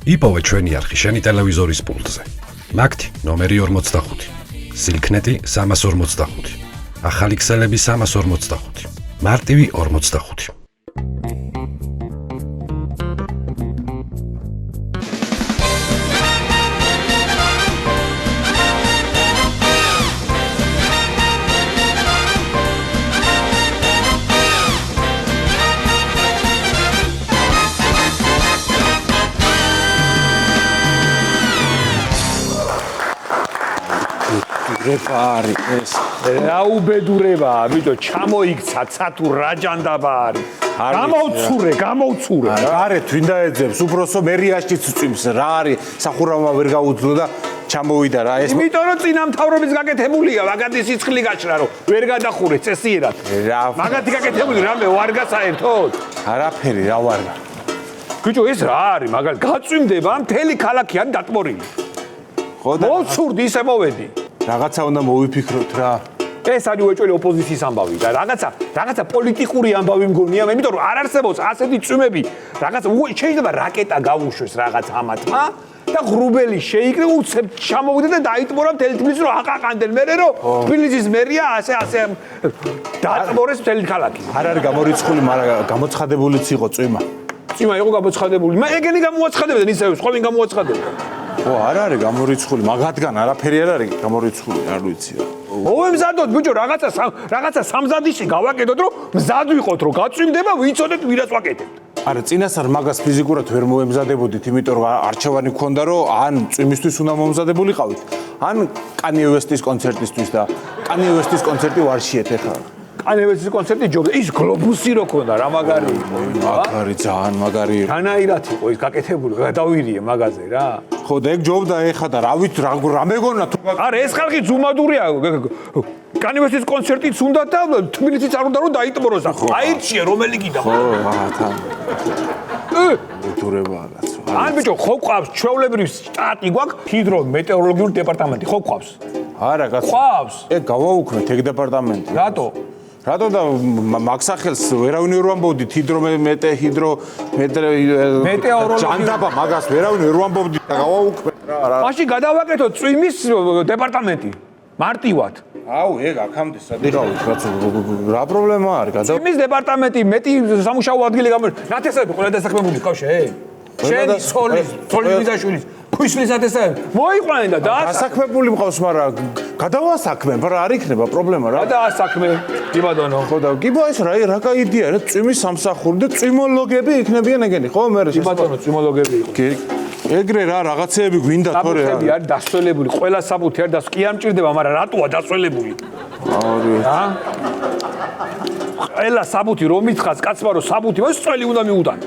იპოვე ჩვენი არხი შენი ტელევიზორის პულტზე. მაგთი ნომერი 45, სილქნეტი 345, ახალი ქსელები 345, მარტივი 45. რეპარი ეს რა უბედურებაა, ბიჭო, ჩამოიქცა ცათუ რა ჯანდაბა არის. გამოვცურე. გარეთ ვინ დაეძებს, უბრალოდ მერიაშიც წვიმს, რა არის, სახურავმა ვერ გაუძლო და ჩამოვიდა რა ეს. იმიტომ რომ წინა მთავრობის გაკეთებულია, მაგათი სიცხლი გაჩრა რომ ვერ გადახურე წესიერად. მაგათი გაკეთებული რამე ვარგა საერთოდ? არაფერი რა ვარგა. ბიჭო, ეს რა არის, მაგალ გაწვიმდება, მთელი ქალაქი არის დატბორილი. ხო და მოვცურდი ისე მოვედი. რაღაცა უნდა მოვიფიქროთ რა. ეს არის უეჭველი ოპოზიციის ამბავი და რაღაცა პოლიტიკური ამბავი მგონია, იმიტომ რომ არ არსებობს ასეთი წვიმები, რაღაცა შეიძლება რაკეტა გავუშვეს რაღაც ამათმა და ღრუბელი შეიკრე უცებ ჩამოვიდა და დაიტბორა მთელი თბილისი რომ აყაყანდნენ მერე რომ თბილისის მერია ასე დაატბორეს მთელი ქალაქი. არ არის გამორიცხული, მაგრამ გამოცხადებულიც იყო წვიმა. წვიმა იყო გამოცხადებული. ეგენი გამოაცხადებდნენ ისევ, სხვა ვინ გამოაცხადებდა? ხო, არ არის გამორიცხული, მაგათგან არაფერი არ არის გამორიცხული, არ ვიცი რა. მოვემზადოთ ბიჭო, რაღაცა სამზადისი გავაკეთოთ, რომ მზად ვიყოთ, რომ გაწვიმდება, ვიცოდეთ ვირაც ვაკეთებთ. არა, წინასწარ მაგას ფიზიკურად ვერ მოემზადებოდით, იმიტომ რომ არჩევანი გქონდა, რომ ან წვიმისთვის უნდა მომზადებულიყავით, ან კანიე ვესტის კონცერტისთვის და კანიე ვესტის კონცერტი ვარშიეთ ეხლა. კანიე ვესტის კონცერტი ჯობდა, ის გლობუსი რო ქონდა, რა მაგარი იყო. მაგარი, ძალიან მაგარი იყო. განაირად იყო ის გაკეთებული, გადავირიე მაგაზე რა. ხო და ეგ ჯობდა ეხლა და რა ვიცი რა მეგონა თუ არა, ეს ხალხი ზუმადურია. კანიე ვესტის კონცერტიც უნდა და თბილისიც არ უნდა რომ დაიტბოროს. აირჩიე რომელი კიდე. ხო, თან. უთურებაა კაცო. ან ბიჭო, ხო ყავს ჩვეულებრივი შტატი გვაქვს, ჰიდრომეტეოროლოგიური დეპარტამენტი, ხო ყავს? არა, კაცო. ყავს. ეგ გავაუქმეთ ეგ დეპარტამენტი. რატო? რატო და მაგსახელს ვერავინ ვერ ვამბობდით მეტეოროლოგია ჯანდაბა მაგას ვერავინ ვერ ვამბობდით და გავაუქმეთ რა. მაშინ გადავაკეთოთ წვიმის დეპარტამენტი. მარტივად. აუ, ეგ აქამდე სადიღავით კაცო, რა პრობლემა არის? წვიმის დეპარტამენტი მეტი სამუშაო ადგილი ნათესავები ყველა დასაქმებული ყავს შენ. შენი სოლის ბიზაშვილის ქუშლის ნათესავები მოიყვანენ და დასაქმებული მყავს, მაგრამ გადავასაქმებ, რა არ იქნება პრობლემა რა. გადაასაქმე, იბადონო. ხო და კიბო ეს რა კაიდია რა, წვიმის სამსახური და წვიმოლოგები იქნებიან ეგენი, ხო მე? იბადონო, წვიმოლოგები იყო. ეგრე რა რაღაცეები გვინდა თორე რა. საბუთები არის დასველებული, ყველა საბუთი არის დასვ. კი არ მჭირდება, მაგრამ რატოა დასველებული? რა? ყველა საბუთი რომ მიცხას კაცმა რომ საბუთი მას წველი უნდა მიუტან.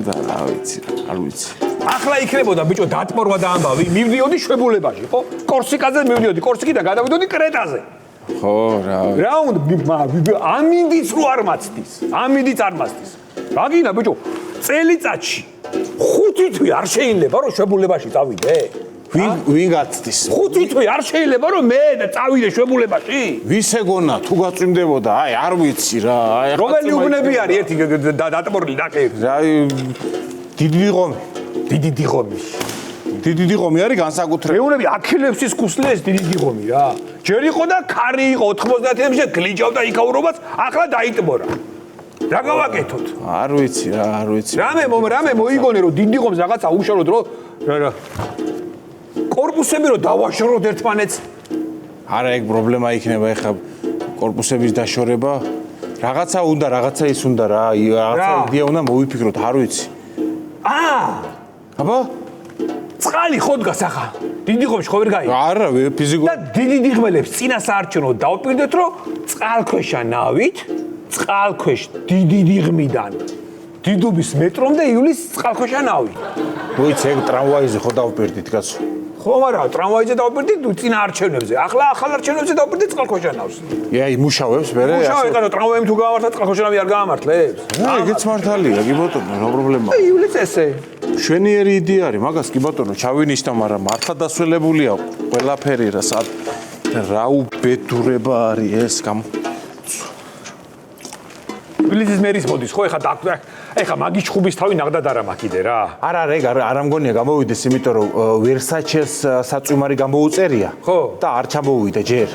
და რა ვიცი, არ ვიცი. ახლა იქნებოდა ბიჭო დატბორვა და ამბავი, მივდიოდი შვებულებაში, ხო? კორსიკაზე მივდიოდი, კორსიკიდან გადავიდოდი კრეტაზე. ხო, რა. რა უნდა ამინდიც რო არ მაცდის. ამინდიც არ მაცდის. რა გინდა ბიჭო? წელიწადში 5 თვე არ შეიძლება რომ შვებულებაში წავიდე? ვინ გაცდის? 5 თვე არ შეიძლება რომ მე წავიდე შვებულებაში? ვის ეგონა თუ გაწვიმდებოდა? აი, არ ვიცი რა. აი, რომელი უბნები არის ერთი დატბორილი ნაკერი? რა დიდი ღომი. დიდი ღომი არის განსაკუთრებული. მეუბნები აქილევსის ქუსლეს დიდი ღომი რა. ჯერ იყო და ქარი იყო 90-იანში გლიჯავდა იქაურობას, ახლა დაიტბორა. რა გავაკეთოთ? არ ვიცი რა, არ ვიცი. რამე მოიგონე რომ დიდი ღომს რაღაცა უშუალოდ რომ რა კორპუსები რომ დავაშოროთ ერთმანეთს. არა, ეგ პრობლემა იქნება ეხლა კორპუსების დაშორება. რაღაცა უნდა, რაღაცა ის უნდა რა, რაღაცა იდეა უნდა მოვიფიქროთ, არ ვიცი. აბა? წყალი ხო დგას ახლა? დიდი ღომში ხო ვერ გაიგე? არა, ფიზიკურად. და დიდი დიღმელებს წინასაარჩევნო დავპირდეთ რომ წყალქვეშა ნავით, წყალქვეშ დიდი დიღმიდან დიდუბის მეტრომდე ივლის წყალქვეშა ნავი. მოიცე, ეგ ტრამვაიზე ხო დავპირდით კაცო. ხო, მაგრამ ტრამვაიზე დავპირდით წინა არჩევნებზე. ახლა ახალ არჩევნებზე დავპირდით წყალქვეშა ნავს. აი, მუშავებს მერე. მუშავე, კაცო, ტრამვაიმ თუ გაამართლა წყალქვეშა ნავი არ გაამართლებს? ეგეც მართალია, კი ბატონო, რა პრობლემაა? ივლის ესე. შვენიერი იდეა არის, მაგას კი ბატონო, ჩავინიშნა, მაგრამ მართლა დასველებულია ყველაფერი რა, რა უბედურება არის ეს გამ. თბილისის მერის მოდის, ხო, ეხლა ეხა მაგის ჩხუბის თავი ნახდად არა მაქვს კიდე რა. არა, არ მგონია გამოვიდეს, იმიტომ რომ ვერსაჩეს საწვიმარი გამოუწერია. ხო. და არ ჩამოვიდა ჯერ.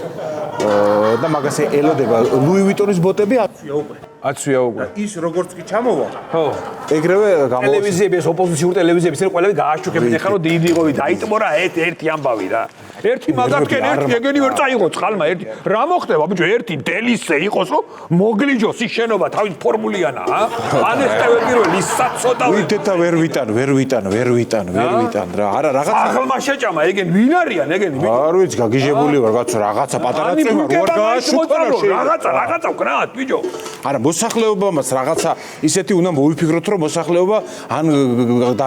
და მაგასე ელოდება ლუი ვიტონის ბოტები აცვია უკვე. აცვია უკვე. ის როგორც კი ჩამოვა. ხო. ეგრევე გამოუწერია. ტელევიზიები, ეს ოპოზიციური ტელევიზიები, ისინი ყველები გააშუქებენ, ეხლა რომ დიდი იღოვი, დაიტბორა ერთი ამბავი რა. ერთი მაგათკენ, ერთი ეგენი ვერ წაიღოს ხალმა, ერთი. რა მოხდება, ბიჭო, ერთი დელისე იყოს, რომ მოგლიჯოს ის შენობა თავის ფორმულიანა, ან ეს პირველი საცოტა ვიდეთა ვერ ვიტან რა. არა, რაღაცა აღლმა შეჭამა, ეგენ ვინ არიან, ეგენი? არ ვიცი, გაგიჟებული ვარ, რაღაცა პატარა წემა რო არ გააშუქარა რაღაცა ვკრათ, ბიჭო. არა, მოსახლეობამაც რაღაცა ისეთი უნდა მოვიფიქროთ, რომ მოსახლეობა ან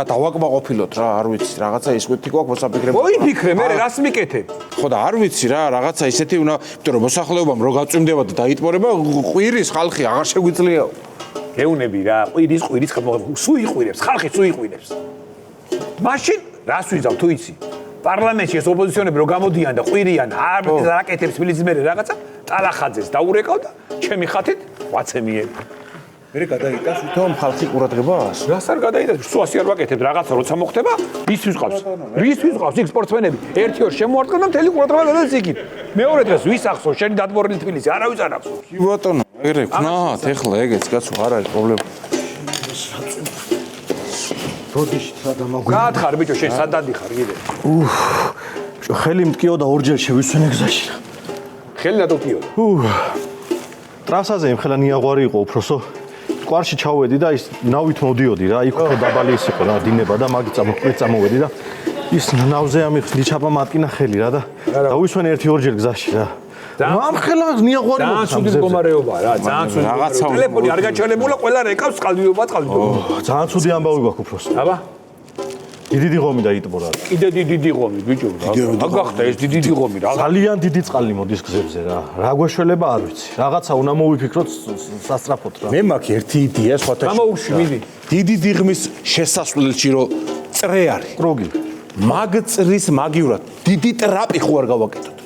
დავაკმაყოფილოთ რა, არ ვიცი, რაღაცა ის ვეთი გვაქვს მოსაფიქრებელი. მოიფიქრე, მე რას მიკეთებ? ხო და არ ვიცი რა, რაღაცა ისეთი უნდა, იმიტომ რომ მოსახლეობამ რო გაწვიმდება და დაიტბორება, ყვირის ხალხი აღარ შეგვიძლია. გეუნები რა, ყვირის სულ იყვირებს, ხალხი სულ იყვირებს. მაშინ რას ვიზავ თუ იცი? პარლამენტში ეს ოპოზიციონები რო გამოდიან და ყვირიან, რაკეტებს მილიზმერე რაღაცა, ტალახაძეს დაურეკავ და ჩემი ხათით ვაცემიებ. მე გადაიტანს თვითონ ხალხი ყურადღებას. რას არ გადაიტანს? სულ ასე არ ვაკეთებ რაღაცა როცა მოხდება, ისთვის ყავს. ისთვის ყავს იქ სპორტსმენები. ერთი ორ შემოარტყა და მთელი ყურადღება გადადის იქით. მეორე დღეს ვის ახსოვს შენი დადმორილი თბილისი? არავის არ ახსოვს. კი ბატონო, ეგრე ვქნათ, ეხლა ეგეც კაცო არ არის პრობლემა. როდიშით რა დამაგვი. გაათხარ ბიჭო, შენ სად დადიხარ კიდე? ბიჭო, ხელი მткиო და ორჯერ შევისვენე გზაში. ხელი დადოქიო. ტრასაზე იმხელა ნიაღვარი იყო უფროსო. კვარში ჩავედი და ის ნავით მოდიოდი რა, იქ უფრო დაბალი ის იყო რა, დინება და მაგით წამოვედი და ის ნავზე ამიხსნი ჩაპა მატკინა ხელი რა და დავისვენე ერთი ორჯერ გზაში რა. ამხელა ნიაღვარი ძალიან ცუდი მდგომარეობაა რა, ძალიან ცუდი. რაღაცა ტელეფონი არ გაჩვენებულა, ყველა რეკავს წყალდიდობა. ძალიან ცუდი ამბავი გვაქვს უფროსო. აბა, დიდი ღომი დაიტბორა. კიდე დიდი ღომი ბიჭო. რა გახდა ეს დიდი ღომი რა? ძალიან დიდი წყალი მოდის გზებზე რა. რა გვეშველება არ ვიცი. რაღაცა უნდა მოვიფიქროთ სასწრაფოდ რა. მე მაქვს ერთი იდეა სხვათა გამოუშვი, მიდი. დიდი დიღმის შესასვლელში რო წრე არის. კროგი. მაგ წრის მაგივრად დიდი ტრაპი ხო არ გავაკეთოთ.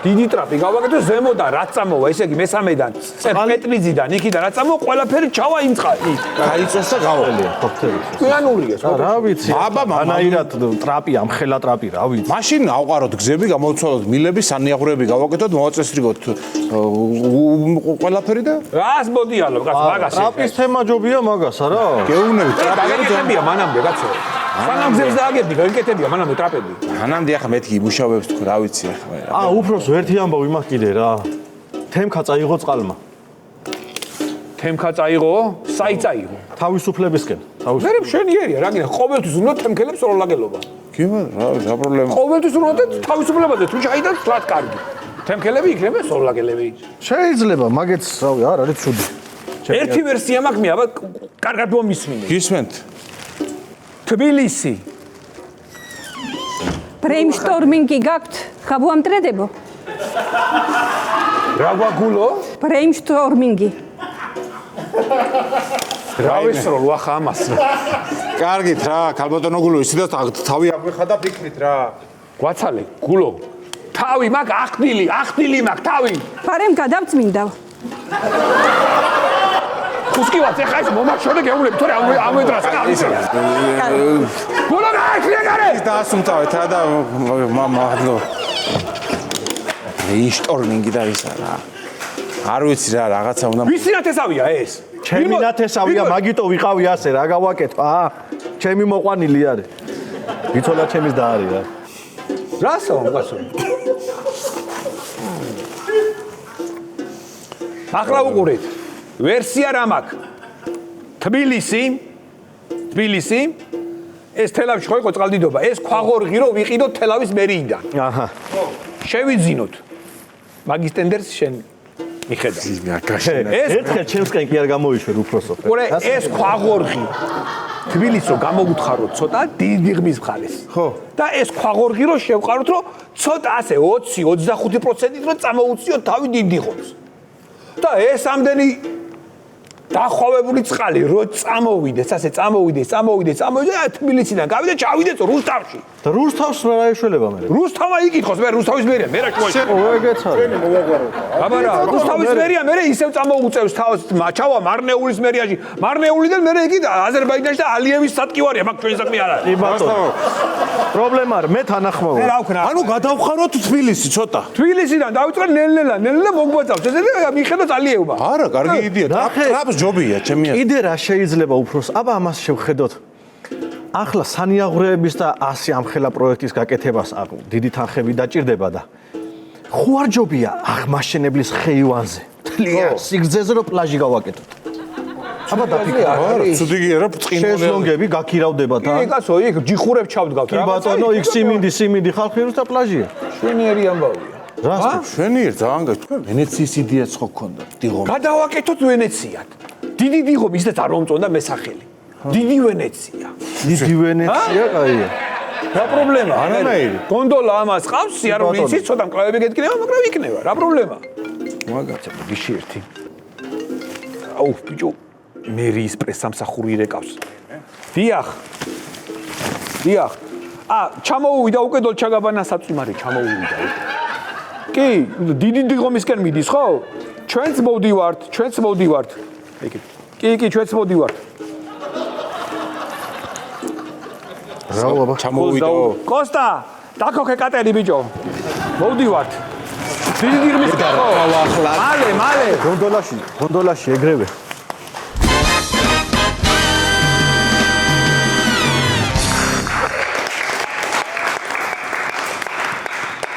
დიდი ტრაპი გავაკეთე ზემოდან რაც წამოვა, ესე იგი მესამედან, პეტრიძიდან, იქიდან რაც წამოვა, ყველაფერი ჩავა იმ წყალი. გაიწეს და გავალია. კიანურია, რა ვიცი. აბა, ანაირად ტრაპი, ამხელა ტრაპი, რა ვიცი. მაშინ ავყაროთ გზები, გამოვცვალოთ მილები, სანიაღვრები გავაკეთოთ, მოვაწესრიგოთ ყველაფერი და რას მოდიალო, კაცო, მაგას. ტრაპის თემა ჯობია მაგასა რა. გეუნებით ტრაპი არ გაკეთებია მანამდე, კაცო. სანამ გზებს დააგებდი, გაკეთებია მანამდე ტრაპები. ანამდე ახლა მეთქი იმუშავებს თქო, რა ვიცი ახლა. უფროსო ერთი ამბავი მაქვს კიდე რა. თემქა წაიღო წყალმა. თემქა წაიღო, საი წაიღო. თავისუფლებისკენ. მე მშვენიერია, რა გინდა, ყოველთვის უნდა თემქელებს როლაგელობა. კი რა, რა პრობლემა. ყოველთვის უნდა თავისუფლებაზე თუ ჩაიდათ, თლათ კარგი. თემქელები იქნება სოლაგელები. შეიძლება, მაგეც რავი, არ არის ცუდი. ერთი ვერსია მაქვს, მე აბა კარგად მომისმინე. გისმენთ? თბილისი. ბრეიმშტორმინგი გაქვთ? ხაბუამტრედებო? რა გვაგულო? ბრეიმშტორმინგი. რა ვისროლ ვახა ამას? კარგით რა, ქალბატონო გულო, ისედაც თავი აღვიხადა ფიქრით რა. გვაცალე, გულო. თავი მაქვს ახდილი მაქვს თავი. ფარემ გადავწმინდა. ხუსკივაც ეხა ის მომაჩვენე გეუბნები, თორე ამედრას კალისა. გულო გაიხლია გარე. დაასუმთავეთ რა და მადლო. ბრეიმშტორმინგი და ისა რა. არ ვიცი რა, რაღაცა უნდა ვისი ნათესავია ეს? ჩემი ნათესავია, მაგიტო ვიყავი ასე, რა გავაკეთო? ჩემი მოყვანილი არის. ვიცოლა ჩემის და არის რა. რასო, გასო. ახლა უყურეთ. ვერსია რა მაქვს? თბილისი. ეს თელავში ხო იყო წყალდიდობა. ეს ქვაღორღი რო ვიყიდოთ თელავის მერიიდან. აჰა. შევიძინოთ. მაგის ტენდერს შენ მიხედა. ერთხელ ჩემსკენ კი არ გამოიშვერ უფროსო. ყურე, ეს ქვაღორღი თბილისს რო გამოგუთხაროთ ცოტა დიდი ღმის მხარეს. ხო. და ეს ქვაღორღი რო შევყაროთ, რომ ცოტა ასე 20-25%-ით რო წამოუციოთ თავი დიდი ღომს. და ეს ამდენი დახვავებული წყალი რო წამოვიდეს, ასე წამოვიდეს, თბილისიდან გავიდა, ჩავიდეს რუსთავში. და რუსთავს რა ეშველება მე? რუსთავმა იკითხოს, მე რუსთავის მერია, მე რა შევაჭრე. ეგეცაა. აბარა, რუსთავის მერია, მე ისევ წამოუწევს თავს, ჩავა მარნეულის მერიაში. მარნეულიდან მე იგი აზერბაიჯანში და ალიევის სატკივარია, მაგ ჩვენი საქმე არ არის. კი ბატონო. პრობლემა არ, მე თანახმოვარ. მე რა ვქნა? ანუ გადავხაროთ თბილისი ცოტა. თბილისიდან დავიწყე ნელ-ნელა მოგვაწევს. ესე მიხედოთ ალიევმა. არა, კარგი იდეა. ტრაპს ჯობია, ჩემი აზრით. კიდე რა შეიძლება უფროს? აბა ამას შევხედოთ. ახლა სანიაღვრეების და 100 ამხელა პროექტის გაკეთებას დიდი თანხები დაჭირდება და ხო არ ჯობია აღმაშენებლის ხეივანზე. თლიან სიგრძეზე რომ პლაჟი გავაკეთოთ. აბა დაფიქრე. არა, ცუდიგია რა წინოლე. შეზლონგები გაქირავდება და კი კაცო, იქ ჯიხურებს ჩავდგავთ კი ბატონო, იქ სიმინდი ხალხი რუს და პლაჟია. შვენიერი ამბავია. რას? შვენიერ ძალიან გაჩვენ. ვენეციის იდეაც ხო გქონდა, დიღომი. გადავაკეთოთ ვენეციად. დიდი დიღომი ისედაც არ მომწონდა მესახელი. დიდი ვენეცია. დიდი ვენეცია, კაია. რა პრობლემა? არანაირი. გონდოლა ამას ყავს, სიარული იცით, ცოტა მკლავები გეთქნება, მაგრამ იქნება. რა პრობლემა? მაგაცა გიში ერთი. აუ, ბიჭო, მერის პრესამსახური ირეკავს. დიახ. ჩამოუვიდა უკვე დოლჩაგაბანა საწვიმარი, ჩამოუვიდა. კი, დიდი დიღომისკენ მიდის, ხო? ჩვენც მოვდივართ. კი, ჩვენც მოვდივართ. რა ჩამოვიდა. კოსტა, დაქოქე კატერი ბიჭო. მოვდივართ. დიდი დიღომისკენ ხო? მალე. გონდოლაში ეგრევე.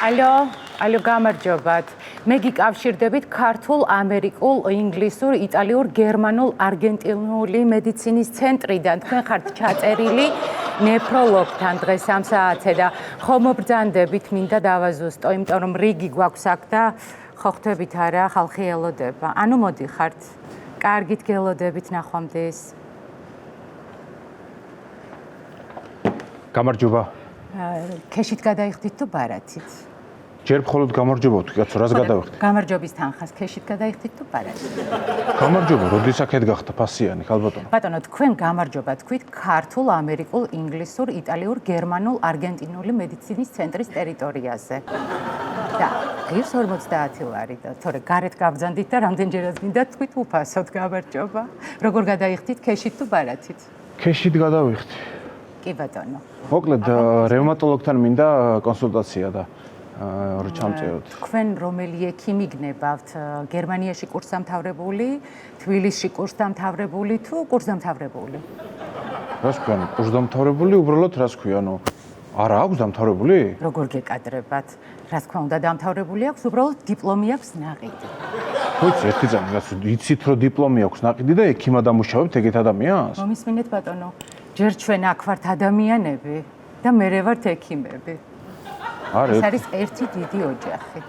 ალო, გამარჯობათ. მე გიკავშირდებით ქართულ, ამერიკულ, ინგლისურ, იტალიურ, გერმანულ, არგენტინული მედიცინის ცენტრიდან. თქვენ ხართ ჩაწერილი ნეფროლოგთან დღეს 3 საათზე და ხომ მობრძანდებით მინდა დავაზუსტო, იმიტომ რომ რიგი გვაქვს აქ და ხო ხვდებით არა, ხალხი ელოდება. ანუ მოდიხართ. კარგით გელოდებით ნახვამდის. გამარჯობა. ქეშით გადაიხდით თუ ბარათით? ჯერ მხოლოდ გამარჯობა ვთქვი, კაცო, რას გადავიხდი? გამარჯობის თანხას ქეშით გადაიხდით თუ ბარათით? გამარჯობა, როდის აქეთ გახდა ფასიანი, ხალბატონო? ბატონო, თქვენ გამარჯობა თქვით ქართულ, ამერიკულ, ინგლისურ, იტალიურ, გერმანულ, არგენტინული მედიცინის ცენტრის ტერიტორიაზე. და ღირს 50 ლარი და თორე გარეთ გავბრძანდით და რამდენჯერაც მინდა თქვით უფასოდ გამარჯობა. როგორ გადაიხდით ქეშით თუ ბარათით? ქეშით გადავიხდი. კი ბატონო. მოკლედ, რევმატოლოგთან მინდა კონსულტაცია და რო ჩამწეროთ. თქვენ რომელი ექიმი გნებავთ? გერმანიაში კურსდამთავრებული, თბილისში კურსდამთავრებული თუ კურსდამთავრებული? რას ქვია, კურსდამთავრებული, უბრალოდ რას ქვია, არა აქვს დამთავრებული? როგორ გეკადრებათ? რა თქმა უნდა, დამთავრებული აქვს, უბრალოდ დიპლომი აქვს ნაყიდი. ვიცი, ერთი წამი გასულ, იცით რომ დიპლომი აქვს ნაყიდი და ექიმად ამუშავებთ ეგეთ ადამიანს? მომისმინეთ ბატონო, ჯერ ჩვენ აქ ვართ ადამიანები და მერე ვართ ექიმები. ეს არის ერთი დიდი ოჯახი.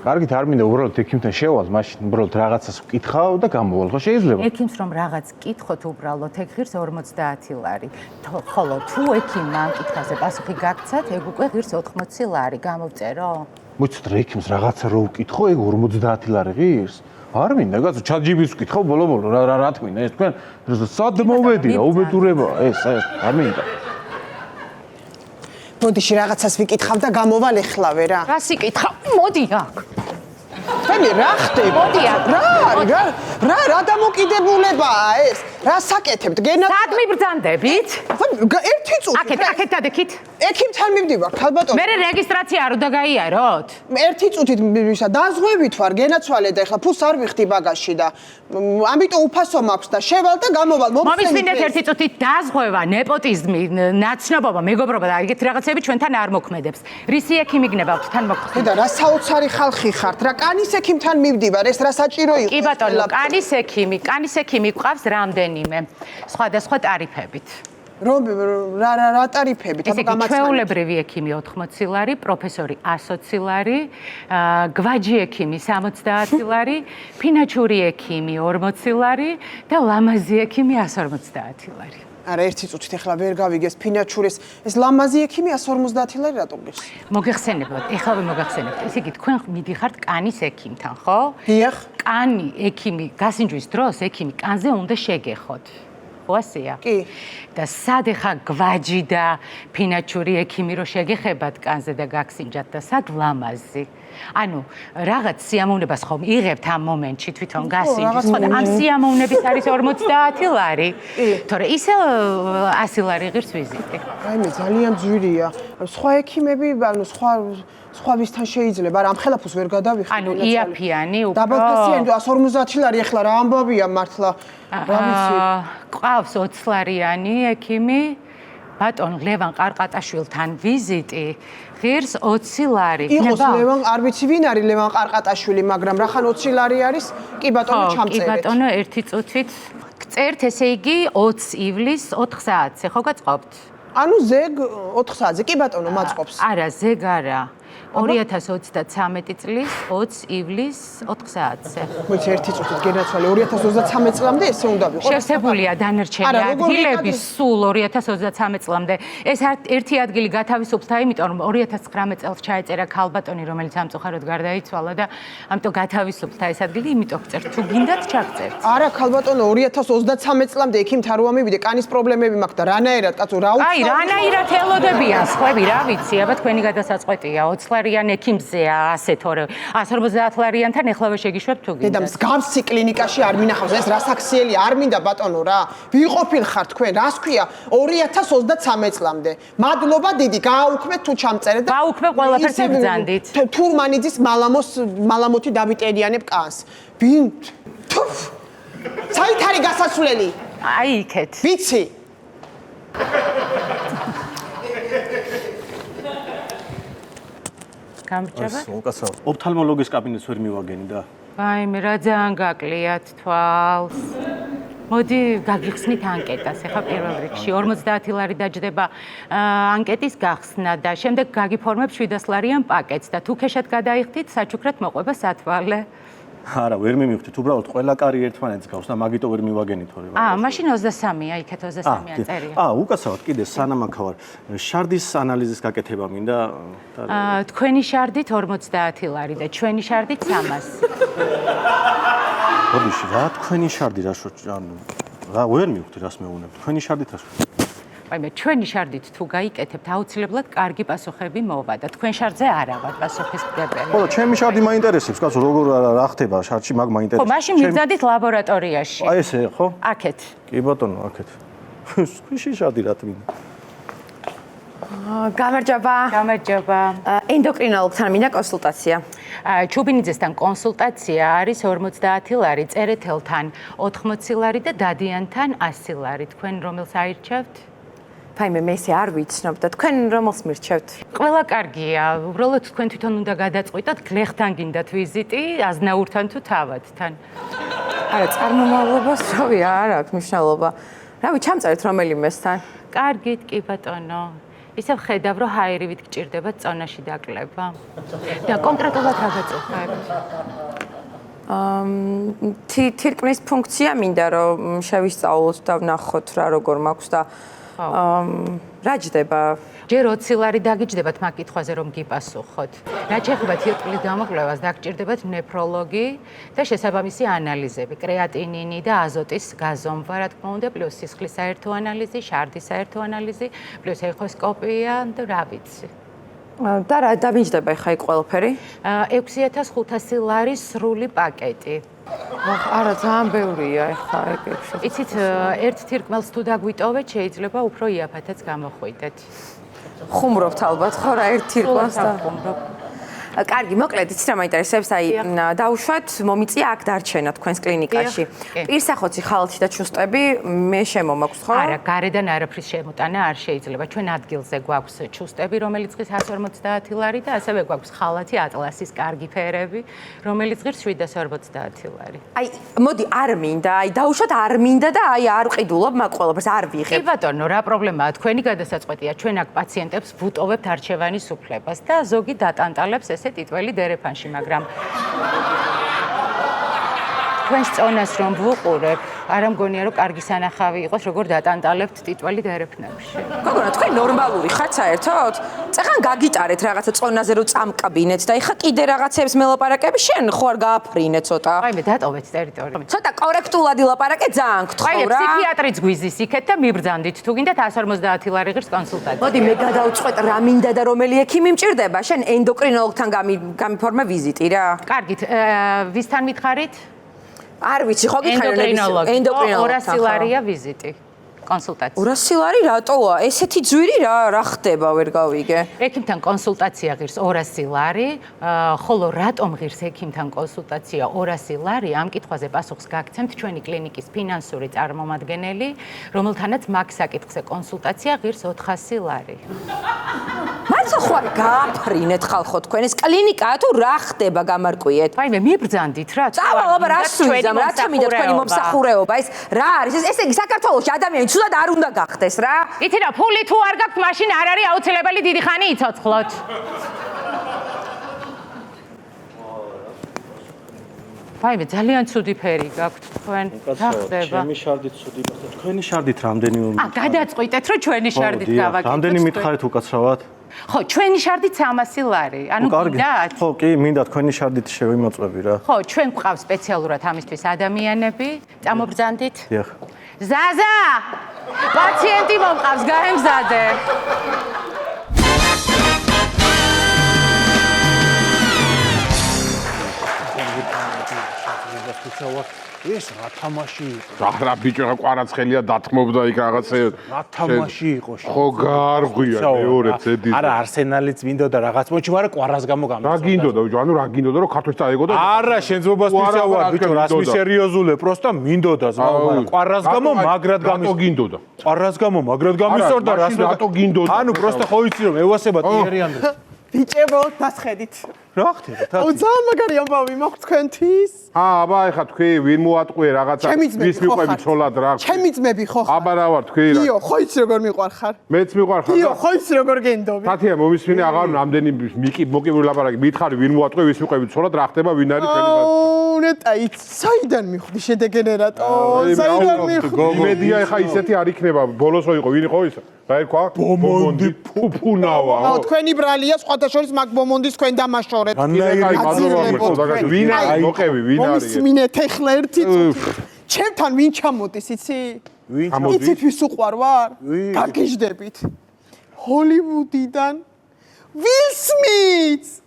კარგით, არ მინდა უბრალოდ ექიმთან შევალ, მაშინ უბრალოდ რაღაცას ვკითხავ და გამოვალ, ხო შეიძლება? ექიმს რომ რაღაც კითხოთ უბრალოდ, ეგ ღირს 50 ლარი. ხოლო თუ ექიმმა კითხვაზე პასუხი გაგცათ, ეგ უკვე ღირს 80 ლარი. გამოვწერო? მოიცით რა ექიმს რაღაცა რო ვკითხო, ეგ 50 ლარი ღირს? არ მინდა, კაცო, ChatGPT-ს ვკითხავ ბოლო-ბოლო, რა თქმა უნდა, ეს თქვენ სად მოვედი რა, უბედურებაა ეს, არ მინდა. მოდიში რაღაცას ვიკითხავ და გამოვალ ეხლავე რა. რა სიკითხავ? მოდი აქ. თქვენი რა ხდება? მოდი აქ. რა დამოკიდებულებაა ეს? რა საკეთებთ? სად მიბრძანდებით? ერთი წუთი. აქეთ დადექით. ექიმთან მივდივარ, ხალბატონო. მე რეგისტრაცია არ უნდა გაიაროთ? ერთი წუთით დაზღვევით ვარ, გენაცვალე და ეხლა ფულს არ ვიხდი ბაგაჟში და ამიტომ უფასო მაქვს და შევალ და გამოვალ. მომისმინეთ ერთი წუთით დაზღვევა, ნეპოტიზმი, ნაცნობობა, მეგობრობა და ეგეთი რაღაცები ჩვენთან არ მოქმედებს. რისი ექიმი გნებავთ თან მოხდეთ? და რა საოცარი ხალხი ხართ, რა კანის ექიმთან მივდივარ, ეს რა საჭირო იყო? კი ბატონო, კანის ექიმი გვყავს რამდენიმე სხვადასხვა ტარიფებით. რა ტარიფებით? ესე იგი, ჩვეულებრივი ექიმი 80 ლარი, პროფესორი 120 ლარი, გვაჯი ექიმი 70 ლარი, ფინაჩური ექიმი 40 ლარი და ლამაზი ექიმი 150 ლარი. არა, ერთი წუთით ეხლა ვერ გავიგეს ფინაჩურის ეს ლამაზი ექიმი 150 ლარი რატომ გიხს? მოგეხსენებათ, ეხლა მოგეხსენებთ. ესე იგი, თქვენ მიდიხართ კანის ექიმთან, ხო? დიახ. კანი ექიმი გასინჯვის დროს ექიმი კანზე უნდა შეგეხოთ. ხო ასეა? კი. და სად ეხა გვაჯი და ფინაჩური ექიმი რო შეგეხებათ კანზე და გაგსინჯათ და სად ლამაზი? ანუ რაღაც სიამოვნებას ხომ იღებთ ამ მომენტში თვითონ გასინჯის, ხო და ამ სიამოვნების არის 50 ლარი. თორე ისე 100 ლარი ღირს ვიზიტი. აი მე ძალიან ძვირია. სხვა ექიმები, ანუ სხვა ვისთან შეიძლება, არა ამ ხელაფოს ვერ გადავიხდი. ანუ იაფიანი უფრო დაბალფასიანი 150 ლარი ეხლა რა ამბავია მართლა. რა ვიცი. ყავს 20 ლარიანი ექიმი ბატონ ლევან ყარყატაშვილთან ვიზიტი ღირს 20 ლარი. იყოს ლევან, არ ვიცი ვინ არის ლევან ყარყატაშვილი, მაგრამ რახან 20 ლარი არის? კი ბატონო, ჩამწერეთ. კი ბატონო, ერთი წუთით გწერთ, ესე იგი 20 ივლის 4 საათზე, ხო გაწყობთ? ანუ ზეგ 4 საათზე, კი ბატონო, მაწყობს. არა, ზეგ არა. 2023 წლის 20 ივლის 4 საათზე. მოიცა ერთი წუთით გენაცვალე 2033 წლამდე ესე უნდა ვიყო. შევსებულია დანარჩენი ადგილები სულ 2033 წლამდე. ეს ერთი ადგილი გათავისუფლდა, იმიტომ რომ 2019 წელს ჩაეწერა ქალბატონი, რომელიც ამწუხაროდ გარდაიცვალა და ამიტომ გათავისუფლდა ეს ადგილი, იმიტომ გწერთ, თუ გინდათ ჩაგწერთ. არა, ქალბატონო 2033 წლამდე ექიმთან რო ამივიდე, კანის პრობლემები მაქვს და რანაირად, კაცო, რა უცხო. აი, რანაირად ელოდებიან სხვები, რა ვიცი, აბა თქვენი გადასაწყვეტია 20 ლარიან ექიმზეა, ასე თორე 150 ლარიანთან ეხლავე შეგიშვებ თუ გინდა. დედა მსგავსი კლინიკაში არ მინახავს, ეს რასაქსიელია, არ მინდა ბატონო რა. ვიყოფილ ხარ თქვენ, რას ქვია 2033 წლამდე. მადლობა დიდი, გააუქმეთ თუ ჩამწერეთ და გააუქმებ ყველაფერს იბრძანდით. თურმანიძის მალამოთი დავიტედიანებ კანს. ვინ? საით არის გასასვლელი? აი იქეთ. ვიცი. გამრჯობა. უკაცრავ. ოფთალმოლოგის კაბინეტს ვერ მივაგენი და ვაიმე, რა ძალიან გაკლიათ თვალს. მოდი გაგიხსნით ანკეტას. ეხლა პირველ რიგში 50 ლარი დაჯდება ანკეტის გახსნა და შემდეგ გაგიფორმებ 700 ლარიან პაკეტს და თუ ქეშად გადაიხდით, საჩუქრად მოყვება სათვალე. არა, ვერ მიმივხვდით, უბრალოდ ყველა კარი ერთმანეთს გავს და მაგიტო ვერ მივაგენი თორე. მაშინ 23-ია, იქეთ 23-იან წერია. უკაცრავად, კიდე სანამ აქ ვარ, შარდის ანალიზის გაკეთება მინდა. თქვენი შარდით 50 ლარი და ჩვენი შარდით 300. ბოდიში, რა თქვენი შარდი რა ანუ რა ვერ მივხვდი რას მეუბნებ. თქვენი შარდით რა? აი ჩვენი შარდით თუ გაიკეთებთ, აუცილებლად კარგი პასუხები მოვა და თქვენ შარდზე არა ვარ პასუხისმგებელი. ხო, ჩემი შარდი მაინტერესებს, კაცო, როგორ რა ხდება შარდში, მაგ მაინტერესებს. ხო, მაშინ მივძანდით ლაბორატორიაში. აი ესე, ხო? აქეთ. კი ბატონო, აქეთ. სხვისი შარდი რა თქმა. გამარჯობა. გამარჯობა. ენდოკრინოლოგთან მინდა კონსულტაცია. ჩუბინიძესთან კონსულტაცია არის 50 ლარი, წერეთელთან 80 ლარი და დადიანთან 100 ლარი. თქვენ რომელს აირჩევთ? ფაიმე, მე ესე არ ვიცნობ და თქვენ რომელს მირჩევთ? ყველა კარგია. უბრალოდ თქვენ თვითონ უნდა გადაწყვიტოთ, გლეხთან გინდათ ვიზიტი, აზნაურთან თუ თავადთან. არა, წარმომავლობას რავი, არ აქვს მნიშვნელობა. რავი, ჩამწერეთ რომელიმესთან. კარგით, კი ბატონო. ისევ ხედავ, რომ ჰაერივით გჭირდებათ წონაში დაკლება. და კონკრეტულად რა გაწუხებთ? თირკმლის ფუნქცია მინდა რომ შევისწავლოთ და ვნახოთ რა როგორ მაქვს და რა ჯდება? ჯერ 20 ლარი დაგიჯდებათ მაგ კითხვაზე რომ გიპასუხოთ. რა შეეხება თირკმლის გამოკვლევას, დაგჭირდებათ ნეფროლოგი და შესაბამისი ანალიზები, კრეატინინი და აზოტის გაზომვა, რა თქმა უნდა, პლუს სისხლის საერთო ანალიზი, შარდის საერთო ანალიზი, პლუს ეხოსკოპია და რა ვიცი. და რა დამიჯდება ხა იქ ყველაფერი? 6500 ლარი სრული პაკეტი. არა, ძალიან ბევრია ხა ეგ. იცით, ერთ თირკმელს თუ დაგვიტოვეთ, შეიძლება უფრო იაფათაც გამოხვიდეთ. ხუმრობთ ალბათ, ხო რა ერთ თირკმელს და ხუმრობ. კარგი, მოკლედ იცით რა მაინტერესებს, აი დაუშვათ მომიწია აქ დარჩენა თქვენს კლინიკაში. პირსახოცი ხალათი და ჩუსტები მე შემომაქვს, ხო? არა, გარედან არაფრის შემოტანა არ შეიძლება. ჩვენ ადგილზე გვაქვს ჩუსტები, რომელიც ღირს 150 ლარი და ასევე გვაქვს ხალათი ატლასის კარგი ფერები, რომელიც ღირს 750 ლარი. აი, მოდი არ მინდა, აი დაუშვათ არ მინდა და აი არ ვყიდულობ მაგ ყველაფერს, არ ვიღებ. კი ბატონო, რა პრობლემაა? თქვენი გადასაწყვეტია. ჩვენ აქ პაციენტებს ვუტოვებთ არჩევანის უფლებას და ზოგი დატანტალებს ეს ტიტველი დერეფანში, მაგრამ თქვენს წონას რომ ვუყურებ, არა მგონია რომ კარგი სანახავი იყოს, როგორ დატანტალებთ ტიტველი დერეფნებში. გოგონა, თქვენ ნორმალური ხართ საერთოდ? წახან გაგიტარეთ რაღაცა წონაზე რომ წამკაბინეთ და ეხა კიდე რაღაცებს მელაპარაკები შენ ხო არ გააფრინე ცოტა? აი მე დატოვეთ ტერიტორია. ცოტა კორექტულად ილაპარაკე, ძალიან გთხოვ რა. ფსიქიატრიც გვიზის იქეთ და მიბრძანდით თუ გინდათ 150 ლარი ღირს კონსულტაცია. მოდი მე გადავწყვეტ რა მინდა და რომელი ექიმი მჭირდება. შენ ენდოკრინოლოგთან გამიფორმე ვიზიტი რა. კარგით, ვისთან მითხარით? არ ვიცი, ხო გითხარი ენდოკრინოლოგთან. 200 ლარია ვიზიტი. კონსულტაცია. 200 ლარი რატოა? ესეთი ძვირი რა ხდება, ვერ გავიგე. ექიმთან კონსულტაცია ღირს 200 ლარი, ხოლო რატომ ღირს ექიმთან კონსულტაცია 200 ლარი? ამ კითხვაზე პასუხს გაგცემთ ჩვენი კლინიკის ფინანსური წარმომადგენელი, რომელთანაც მაგ საკითხზე კონსულტაცია ღირს 400 ლარი. მაინც ხო არ გააფრინეთ ხალხო თქვენ ეს კლინიკაა თუ რა ხდება გამარკვიეთ? აი მე მიბრძანდით რა. წავალ აბა რა სუიზამ, რა თქმა თქვენი მომსახურეობა, ეს რა არის? ესე იგი საქართველოს ადამიანი ცუდად არ უნდა გახდეს რა. იცი რა, ფული თუ არ გაქვთ, მაშინ არ არის აუცილებელი დიდი ხანი იცოცხლოთ. აი მე ძალიან ცუდი ფერი გაქვთ თქვენ. რა ხდება? ჩემი შარდით ცუდი გახდა. თქვენი შარდით რამდენი გადაწყვიტეთ რომ ჩვენი შარდით გავაკეთოთ. რამდენი მითხარით უკაცრავად? ხო, ჩვენი შარდით 300 ლარი. ანუ გინდათ? ხო, კი, მინდა თქვენი შარდით შევიმოწმები რა. ხო, ჩვენ გვყავს სპეციალურად ამისთვის ადამიანები. წამობრძანდით? დიახ. ზაზა! პაციენტი მომყავს, გაემზადე. ეს რა თამაში იყო? რა ბიჭო რა კვარაცხელია დათმობდა იქ რაღაცეებს. რა თამაში იყო? ხო გარღვია მეორე ცედის. არა არსენალიც მინდოდა რაღაც მოჩი, მაგრამ კვარას გამო გამო. რა გინდოდა ბიჭო? ანუ რა გინდოდა რომ ქართულს წაეგო და არა შენ ზობას მიცავარ ბიჭო, რას მისერიოზულე, პროსტა მინდოდა ზმაო, მაგრამ კვარას გამო მაგრად გამის. რატო გინდოდა? კვარას გამო მაგრამ გამისორდა რას რატო გინდოდა? ანუ პროსტა ხო იცი რომ ევასება ტიერი ანდრე. ბიჭებო, დასხედით. რა ხდება თათი? აუ ძალიან მაგარი ამბავი მაქვს თქვენთვის. აბა ეხა თქვი ვინ მოატყვიე რაღაცა ვის მიყვები ცოლად რა? ჩემი ძმები ხო ხარ? აბა რა ვარ თქვი რა? გიო, ხო იცი როგორ მიყვარხარ? მეც მიყვარხარ. გიო, ხო იცი როგორ გენდობი? თათია მომისმინე აღარ რამდენი მოკიბული ლაპარაკი მითხარი ვინ მოატყვიე ვის მიყვები ცოლად რა ხდება ვინ არის თქვენი ხარ? აუ ნეტაიც, საიდან მიხვდი შედეგენერატო? საიდან მიხვდი? იმედია ეხა ისეთი არ იქნება ბოლოსო იყო ვინ იყო ის? რა ერქვა? ბომონდი ფუფუნავა. აუ თქვენი ბრალია სხვათა შორის მაგ ბომონდის თქვენ დამაშორეთ. აი მადლობა ვინ არის მოყევი ვინ არის? მომისმინეთ ეხლა ერთი წუთი. ჩემთან ვინ ჩამოდის იცი? ვინ ჩამოდის? იცით ვის უყვარ ვარ? გაგიჟდებით. ჰოლივუდიდან ვილ სმიტს.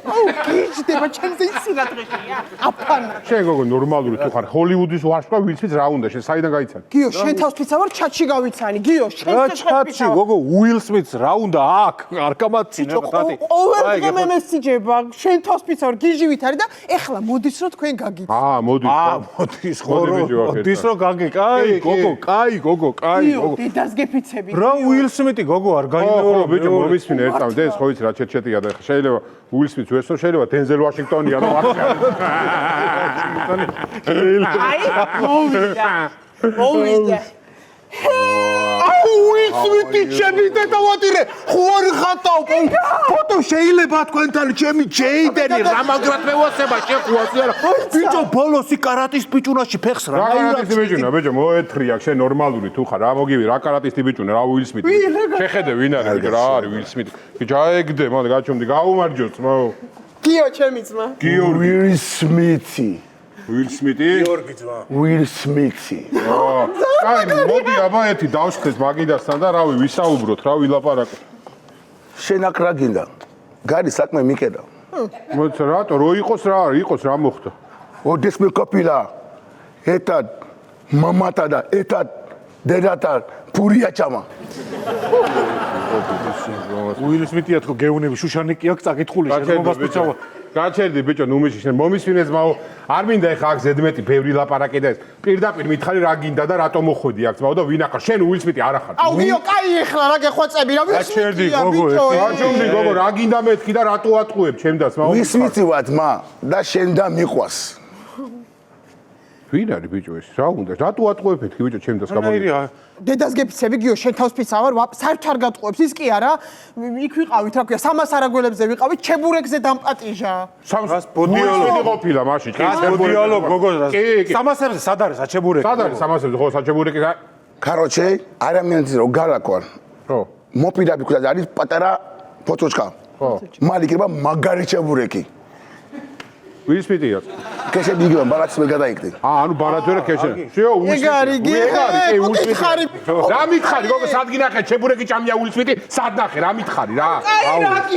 აუ გიჟდება ჩემზე იცინათ დღეშია. აფანა. შენ გოგო ნორმალური თუ ხარ ჰოლივუდის ვარშვა ვილსმიტს რა უნდა შენ საიდან გაიცანი? გიო შენ თავს ფიცავარ ჩატში გავიცანი. გიო შენ რა ჩატში გოგო უილ სმიტს რა უნდა აქ არ გამაცინე თათი. ყოველდღე მესიჯება შენ თავს ფიცავარ გიჟივით არის და ეხლა მოდის რომ თქვენ გაგიც. მოდის მოდის ხო მოდის რომ გაგე კაი გოგო კაი გიო დედას გეფიცები. რა უილ სმიტი გოგო არ გაიმეორო ბიჭო მომისმინე ერთ წამს ეს ხო იცი რა ჩეტია და შეიძლება უილ სმიტს ვესო შეიძლება დენზელ ვაშინგტონია რომ არ აი მოვიდა უილ სმიტი ჩემი დედავატირე ხო არ ხატავ ფოტო შეიძლება თქვენთან ჩემი ჯეიდენი რა მაგრად მევასება შეხუასი არა ბიჭო ბოლოსი კარატის ბიჭუნაში ფეხს რა კარატის ბიჭუნა ბიჭო მოეთრია შენ ნორმალური თუ ხარ რა მოგივი რა კარატის ბიჭუნა რა უილ სმიტი შეხედე ვინ არის რა არის უილ სმიტი ჯაეგდე მოდი გაჩვენდი გაუმარჯოს მოო გიო ჩემი ძმა გიო უილ სმიტი უილ სმიტი გიორგი ძმა უილ სმიტი აი მოდი აბა ერთი დავშქეს მაგიდასთან და რავი ვისაუბროთ რა ვილაპარაკოთ შენ აქ რა გინდა გარი საქმე მიკედა მოიცა რატო რო იყოს რა იყოს რა მოხდა ოდეს მე კოპილა ეტად მამათა და ეტად დედათა პურია ჩამა უილ სმიტია თქო გეუნები შუშანიკი აქ წაკითხული შემობას პიცავა გაჩერდი ბიჭო ნუმიში შენ მომისვინეს მაო არ მინდა ეხა აქ ზედმეტი ბევრი ლაპარაკი და ეს პირდაპირ მითხარი რა გინდა და რატო მოხვედი აქ მაო და ვინ ახარ შენ უილ სმიტი არ ახარ აუ გიო კაი ეხლა რა გეხვეწები რა გაჩერდი გოგო გაჩერდი გოგო რა გინდა მეთქი და რატო ატყუებ ჩემ დას მაო უილ სმიტი ვარ ძმა და შენ და მიყვას ვინ არის ბიჭო ეს? რა უნდა? რატო ატყუებთ კი ბიჭო ჩემ და ნაირია. დედას გეფიცები გიო შენ თავს ფიცავარ საერთოდ არ გატყუებს ის კი არა იქ ვიყავით რა ქვია სამას არაგველებზე ვიყავით ჩებურეკზე დამპატიჟა სამს ბოდიოლოგი ყოფილა მაშინ კი ბოდიოლოგი გოგო რა. კი კი სამასებზე სად არის საჩებურეკი? სად არის სამასებზე ხო საჩებურეკი Короче, არამიანის რო გალაკვარ. ხო. მოპირდაპირ ქუჩაზე არის პატარა ფოთოჩკა. ხო. მალ იქნება მაგარი ჩებურეკი. ვის პიტია? კეშები იგივე ბარათს ვერ გადაიქდი. ანუ ბარათვერა კეშე. შეო უსმიტი. ეგ არის კი კი უსმიტი. რა მითხარი გოგო სად გინახე ჩებურეკი ჭამია უსმიტი? სად ნახე რა მითხარი რა?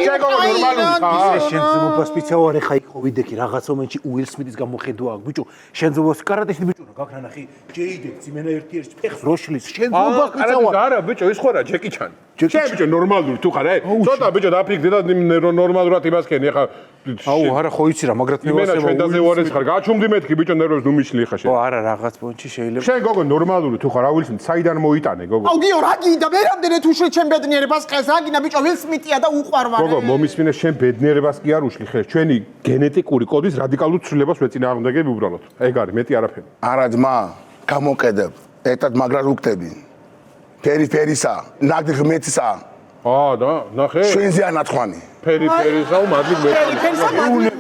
შეგო ნორმალური ხარ. შენ ზუბას პიცავარ ხა იყო ვიდექი რაღაც მომენტში უილ სმიტის გამოხედვა აქვს ბიჭო შენ ზუბას კარატეში ბიჭო რა გაქნანახი ჯეიდე ძიმენა ერთ-ერთი ფეხს როშლის შენ ზუბას პიცავარ არა ბიჭო ის ხო რა ჯეკი ჩანი. შენ ბიჭო ნორმალური თუ ხარ ცოტა ბიჭო დაფიქრდი და ნორმალურად იმას ხენი ახლა აუ არა ხო იცი რა მაგრამ მე იმენა ჩვენ დაზევარეს ხარ გაჩუმდი მეთქი ბიჭო ნერვებს ნუ მიშლი ხა შენ ო არა რაღაც პონჩი შეიძლება შენ გოგო ნორმალური თუ ხარ ავილს საიდან მოიტანე გოგო აუ გიო რა გინდა მე რამდენად უშლი ჩემ ბედნიერებას ხეს რა გინდა ბიჭო ვილ სმიტია და უყვარვარ გოგო მომისმინე შენ ბედნიერებას კი არ უშლი ხეს ჩვენი გენეტიკური კოდის რადიკალურ ცვლილებას ვეწინააღმდეგები უბრალოდ ეგ არის მეტი არაფერი არა ძმა, გამოკედებ. ერთად მაგრად უგდები. ფერისა, ნაგდი ღმერთისა. და ნახე ჩვენზეა ნათხვანი. ფერისაო მადლი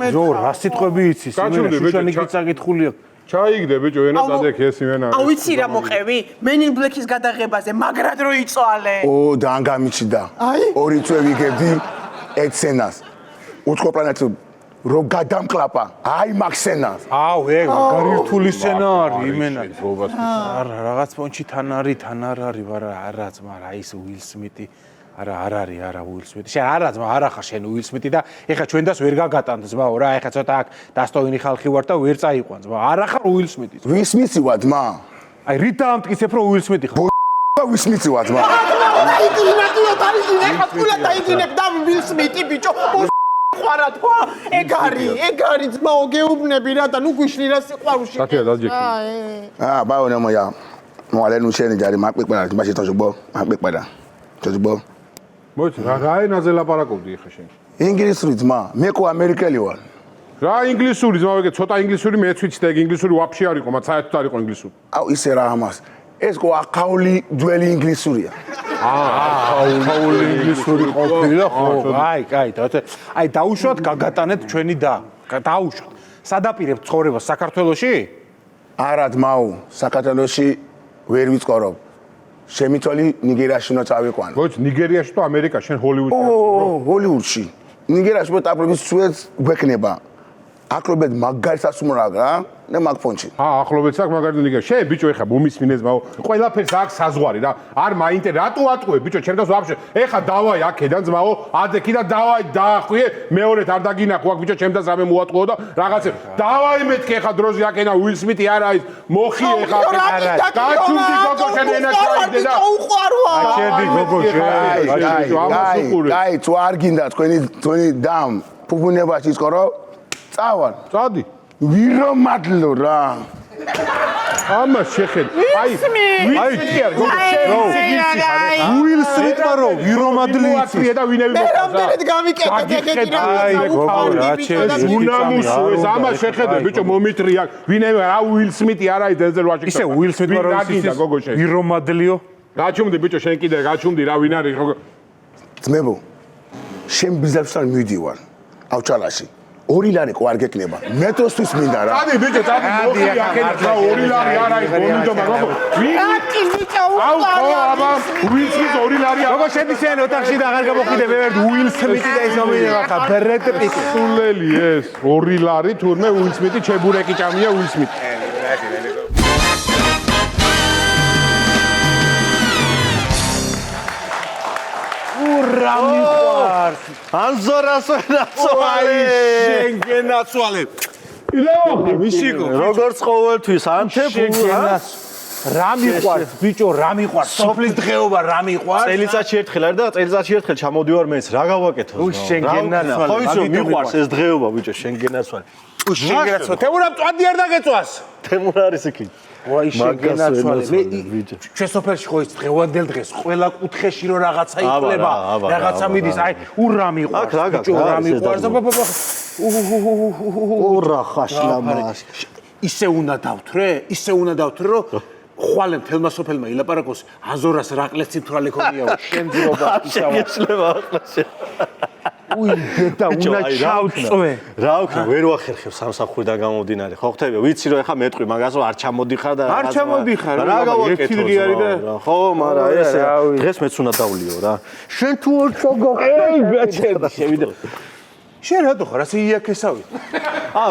მე ზო რა სიტყვები იცის იმენა შუშანი კი წაკითხულია ჩაიგდე ბიჭო ენა დადეკ ეს იმენა აუ იცი რა მოყევი მენინ ბლექის გადაღებაზე მაგრად რო იწვალე ო და ან გამიჩიდა. ორი წვე ვიგებდი ერთ სცენას. უცხო პლანეტზე რო გადამკლაპა, აი მაგ სცენას. აუ ეგ მაგარი რთული სცენა არის იმენა არა რაღაც პონჩი თან არის არა ძმა რა ის უილ სმიტი არა არ არის არა უილ სმიტი შენ არა ძმა არა ხარ შენ უილ სმიტი და ეხა ჩვენ დას ვერ გაგატანთ ძმაო რა ეხა ცოტა აქ დასტოვინი ხალხი ვარ და ვერ წაიყვან ძმა არა ხარ უილ სმიტი ვის მიცივარ ძმა? აი რით დაამტკიცებ რომ უილ სმიტი ხარ ვის მიცივარ ძმა? დაიგინებ და ვილ სმიტი ბიჭო ყვარად ხო ეგ არის ძმაო გეუბნები რა და ნუ გვიშლი რა სიყვარულში სათია დაჯექი ბაო ნამოია მოალენუ შენი ჯარი მაკპეყარა მაშინ თოშბო მაკპეყარა თოშბო მოიცა რა ენაზე ლაპარაკობდი ხა შენ ინგლისური ძმა მე ყო ამერიკელი ვარ რა ინგლისური ძმა ვიგე ცოტა ინგლისური მეც ვიცი და ეგ ინგლისური ვაფშე არ იყო მათ საერთოდ არ იყო ინგლისური აუ ისე რა ამას ეს ყო ახალი ძველი ინგლისურია ახალი ინგლისური ყოფილა ხო აი კაი და აი დაუშვათ გაგატანეთ ჩვენი და დაუშვათ სადაპირებ ცხოვრებას საქართველოში არა ძმაო საქართველოში ვერ ვიწყორობ შემიწოლი ნიგერიაში უნდა წავიყვანო გოც ნიგერიაში თუ ამერიკაში შენ ჰოლივუდში ჰოლივუდში ნიგერიაში მეტაპრობის სუეც გვექნება ახლობეთ მაგარი სასუმრაა რა და მაგ-ფონჩი. ახლობეთ საკ მაგარი ნიგა. შენ ბიჭო ეხა მომისმინეს მაო. ყველაფერს აქვს საზღვარი რა. არ მაინტერესებს რატო ატყუე ბიჭო ჩემს ვაფშე. ეხა დავაი აქედან ძმაო. ადექი და დავაი დაახვიე. მეორედ არ დაგინახო აქ ბიჭო ჩემს რამე მოატყუო და რაღაცე. დავაი მეთქე ეხა დროზე აქენა უილ სმიტი არ არის. მოხი ეხა არა. გაჩუმდი გოგო შენ ენას გაიგდე და უყვარვა. აჩერდი გოგო შენ. აი თუ არ გინდა თქვენი დამ ფუფუნებაში ისკორო წავალ. წადი. ვირო მადლო რა. ამა შეხედ. აი ვიცი არ გოგო შენ უილ სმიტმა რო ვირო მადლი იცი და ვინები მე რამდენად გამიკეთეთ ეგეთი რა. აი გოგო რა ჩემს უნამუსო ეს ამა შეხედე ბიჭო მომიტრია ვინები რა უილ სმიტი არ არის დენზელ ვაშინგტონი. ისე უილ სმიტმა რო იცი გოგო შენ. ვირო მადლიო. გაჩუმდი ბიჭო შენ კიდე გაჩუმდი რა ვინ არის გოგო. ძმებო შენ ბიზნესთან მივდივარ ავჭალაში. 2 ლარი ყო არ გეკნება. მეტროსთვის მინდა რა. წადი ბიჭო წადი მოხი აქენა 2 ლარი არ არის ბონიდო მაგრამ ვინ აკი ბიჭო აუ ხო აბა უილ სმიტ 2 ლარი გოგო შედი შენ ოთახში და აღარ გამოხიდე მე ვერ უილ სმიტი და ის მომინება ხა ბრედ პიტი სულელი ეს 2 ლარი თურმე უილ სმიტი ჩებურეკი ჭამია უილ სმიტი რა მიყვარს ანზორას ნაცვალე შენგენაცვალე ილო მისიკო როგორც ყოველთვის ანთებურას რა მიყვარს ბიჭო რა მიყვარს სოფლის დღეობა რა მიყვარს წელიწადში ერთხელ არის და წელიწადში ერთხელ ჩამოდივარ მეც რა გავაკეთო შენგენაცვალე ხო იცი მიყვარს ეს დღეობა ბიჭო შენგენაცვალე შენგენაცვალე თემურა მწვადი არ დაგეწვას თემურ არის იქი ვაი შენგენაცვალე ჩვენ სოფელში ხო ის დღევანდელ დღეს ყველა კუთხეში რო რაღაცა იკვლება რაღაცა მიდის აი ურა მიყვარს ბიჭო რა მიყვარს ორა ხაშლამას ისე უნდა დავთვრე, რომ ხვალე მთელმა სოფელმა ილაპარაკოს აზორას რაყლეს ციფრალე ქონიაო, შენძრობა ისავა. შეიძლება ახლა უი, დედა, უნდა ჩავწვე. რა ვქნა, ვერ ვახერხებ სამსახურიდან გამომდინარე. ხო ხვდები, ვიცი რომ ეხა მეტყვი მაგას რომ არ ჩამოდიხარ და არ ჩამოდიხარ, რა გავაკეთო? ერთი დღე არის და ხო, მაგრამ ეს დღეს მეც უნდა დავლიო რა. შენ თუ არ ჩაგაყედი, შევიდე. შენ რატო ხარ ასე იაქესავი?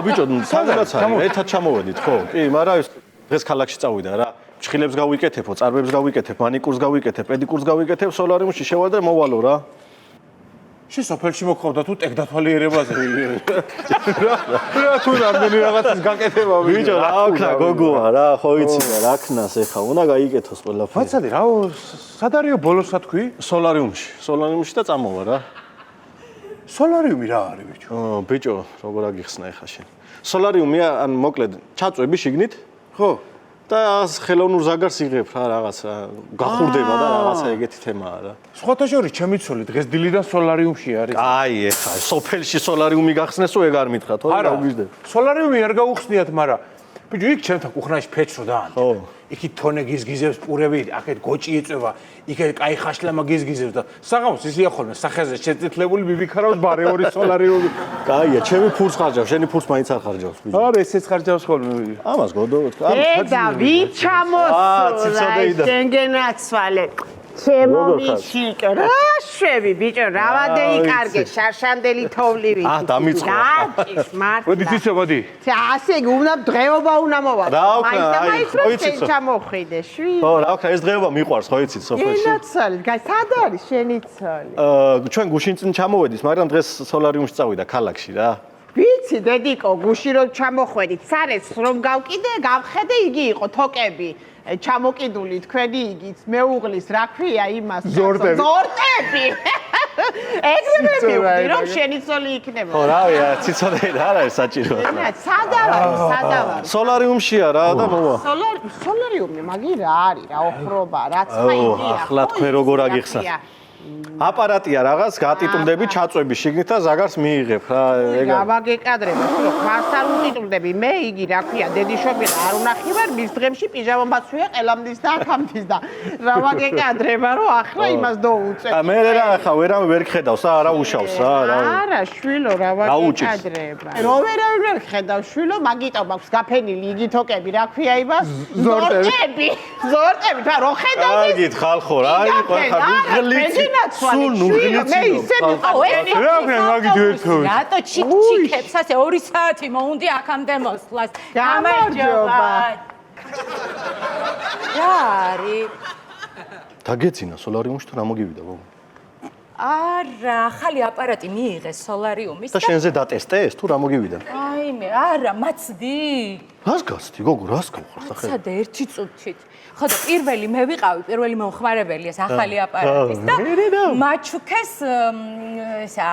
ბიჭო, საგანაც არის, ერთად ჩამოვედით, ხო? კი, მაგრამ ეს დღეს ქალაქში წავიდა რა. ჩხილებს გავიკეთებო, წარბებს გავიკეთებ, მანიკურს გავიკეთებ, პედიკურს გავიკეთებ, სოლარიუმში შევარ და მოვალო რა. შენ სოფელში მოხდა თუ ტექდათვალიერებაზე. რა თუ რამდენი რაღაცის გაკეთება ბიჭო, რა ვქნა, გოგოა რა, ხო იცი და რა ქნას ეხა, უნდა გაიკეთოს ყველაფერი. ვაცადი რა, სად არისო ბოლოს რა თქვი? სოლარიუმში და წამოვა რა. სოლარიუმი რა არის ბიჭო? ბიჭო, როგორ აგიხსნა ეხა შენ. სოლარიუმი ან მოკლედ ჩაწვევი შიგნით? ხო. და ხელოვნურ ზაგარს იღებ რა რაღაცა, გახურდება და რაღაცა ეგეთი თემაა რა. სხვათა შორის ჩემი ცოლი დღეს დილიდან სოლარიუმში არის. აი ეხა სოფელში სოლარიუმი გახსნესო ეგ არ მითხრათ, ხო? არა, სოლარიუმი არ გაუხსნიათ, მაგრამ ბიჭო, იქ ჩემთან კუხნაში ფეჩრო დაანტე. ხო. იქით თონე გიზგიზებს პურები, აქეთ გოჭი იწვევა, იქეთ კაი ხაშლამა გიზგიზებს და საღამოს ისია ხოლმე სახეზე შეწითლებული ბიბიქარავს ბარე ორი სოლარიუმი. კაია, ჩემი ფულს ხარჯავს, შენი ფულს მაინც არ ხარჯავს, ბიჭო. არა, ესეც ხარჯავს ხოლმე. ამას გოდოთ. და ვით ჩამოსულა შენგენაცვალე. ჩემო მიშიკო, რა შვები ბიჭო, რავადე იკარგე, შარშანდელი თოვლივით. დამიწყო. რაჭის მართლა. მოდი თიცო, მოდი. ასე იგი უნდა დღეობა უნდა მოვა. რა ვქნა, აი, ხო იცი ჩამოხვიდე, შვი. ხო, რა ვქნა, ეს დღეობა მიყვარს, ხო იცით სოფელში. გენაცვალე, სად არის შენი ცოლი? ჩვენ გუშინ წინ ჩამოვედით, მაგრამ დღეს სოლარიუმში წავიდა ქალაქში რა. ვიცი დედიკო, გუში რომ ჩამოხვედით, სარეს რომ გავკიდე, გავხედე, იგი იყო თოკები. ჩამოკიდული თქვენი იგიც მეუღლის რა ქვია იმას ზორტები ეგრევე მივხვდი რომ შენი ცოლი იქნება ხო რავია ციცოდე რა არის საჭიროა სადავარ სოლარიუმშია რა და მოვა სოლარიუმი მაგი რა არის რა ოხრობა რა ცხაიდია ახლა თქვენ როგორ აგიხსნათ აპარატია რაღაც გატიტულდები ჩაწვევი შიგნით და ზაგარს მიიღებ რა ეგ გავაგეკადრებ რომ ხარს არ უტიტულდები მე იგი რა ქვია დედიშობი არ უნახი ვარ მის დღემში პიჟამაც ვია ყელამდის და აქამდის და რა ვაგეკადრება რომ ახლა იმას დაუწევ მე რა ახლა ვერავე ვერ ხედავს რა არა უშავს რა არა შვილო რა ვაგეკადრება რომ ვერავე ვერ ხედავს შვილო მაგიტო მაქვს გაფენილი იგი თოკები რა ქვია იმას ზორტები და რო ხედავ კარგით ხალხო რა იყო ხა გლიცი სულ ნუღლიციო რა ვქნა მაგით ერთოვე რატო ჩიქჩიქებს ასე 2 საათი მოუნდი აქამდე მოსვლას გამარჯობა რა არის დაგეცინა სოლარიუმში თუ რა მოგივიდა გოგო არა ახალი აპარატი მიიღეს სოლარიუმის და შენზე დატესტეს თუ რა მოგივიდა აი მე არა მაცდი რას გაცდი გოგო რას გავხარ სახე მაცდა ერთი წუთით ხო და პირველი მომხმარებელი ეს ახალი აპარატის და მაჩუქეს ესა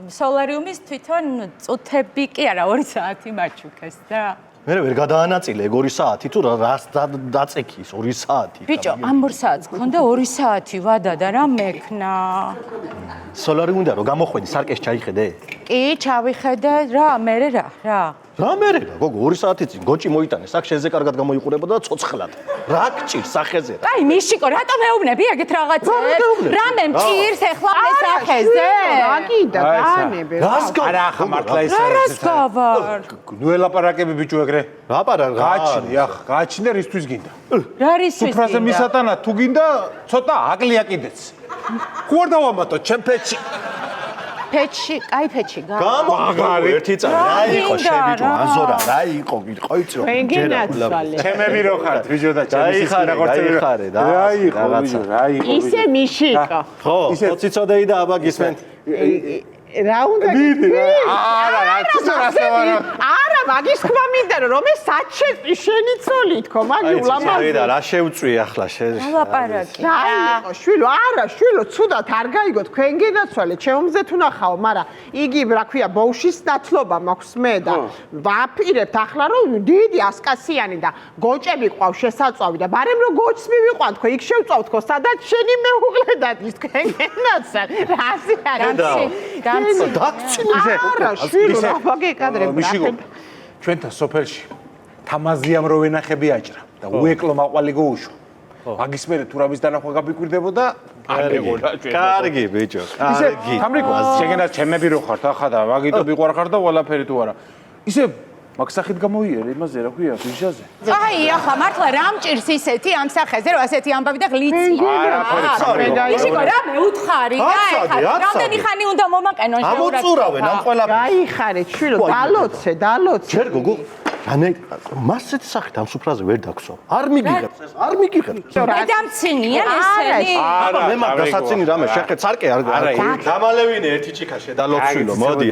სოლარიუმის თვითონ წუთები კი არა 2 საათი მაჩუქეს და მე ვერ გადაანაწილე 2 საათი თუ რას დაწექის 2 საათი ბიჭო ამ 2 საათს გქონდა 2 საათი ვადა და რა მექნა სოლარიუმი და რომ გამოხვედი სარკეს ჩაიხედე კი ჩავიხედე რა მე რა მერე გოგო 2 საათი წინ გოჭი მოიტანეს აქ შენზე კარგად გამოიყურებოდა და ცოცხლად რა გჭირს სახეზე აი მიშიკო რატომ მეუბნები ეგეთ რაღაცებს რამე მჭირს ეხლა მე სახეზე აგიდა განები არა ახლა მართლა ის არის გავარ ნუ ელაპარაკები ბიჭო ეგრე გააჩინე გააჩინე რისთვის გინდა რა რისთვის გინდა სუფრაზე მისატანა თუ გინდა ცოტა აკლია კიდეც ხო არ დავამატო ჩემ პეჩი პეჩი კაი პეჩი გამოგარი ერთი წამი რა იყო შენ ბიჭო აზორა რა იყო იცი რომ გენაცვალე ჩემები რო ხართ ბიჭო და ჩემი სისკინა გორწევი რა იყო ბიჭო რა იყო ისე მიშიკო ხო ციცოდეი და აბა გისმენთ რა უნდა არა მაგის თქმა მინდა რომ ეს საჩე შენი ცოლი თქო მაგი ულამაზი და რა შევწვი ახლა შენ ლაპარაკი რა შვილო არა შვილო ცუდად არ გაიგო თქვენ გენაცვალე ჩემომზეთ უნახაო მაგრამ იგი რა ქვია ბოუშის ნაცლობა მაქვს მე და ვაპირებთ ახლა რომ დიდი ასკასიანი და გოჭები ყავს შესაწვავი და ბარემ რომ გოჭს მივიყვან თქო იქ შევწავ თქო სადაც შენი მეუღლე დადის თქვენ გენაცვალე რასი არის დაქცინე არა შვილო რა ვაგეკადრებ მიშიკო ჩვენთან სოფელში თამაზიამ რო ვენახები აჭრა და უეკლო მაყვალი გოუშვა. მაგის მერე თუ რამის დანახვა გაბიკვირდებოდა, აღეგონა ჩვენ. კარგი ბიჭო, ისე კარგი. თამრიკო, შეგენას ჩემები რო ხართ ახლა და მაგიტო მიყვარხარ და ყველაფერი თუ არა. ისე მაგ სახით გამოიერე იმაზე რა ქვია, ვიჟაზე. აი, ახლა მართლა რა მჭირს ისეთი ამ სახეზე, რომ ასეთი ამბავი და ღლიცი. ისიკო რა მეუთხარი, რამდენი ხანი უნდა მომაყენონ შეურაცხყოფა. ამოწურავენ ამ ყველაფერს. გაიხარეთ შვილო, დალოცე. ჯერ გოგო რანე მასეთ სახით ამ სუფრაზე ვერ დაგსო. არ მიგიღებს ეს, არ მიგიღებს. დედამცინიან ესენი. არა, მე მაგ დასაცინი რამე შეხეთ სარკე არ დამალევინე ერთი ჭიქა შედალოცვილო, მოდი.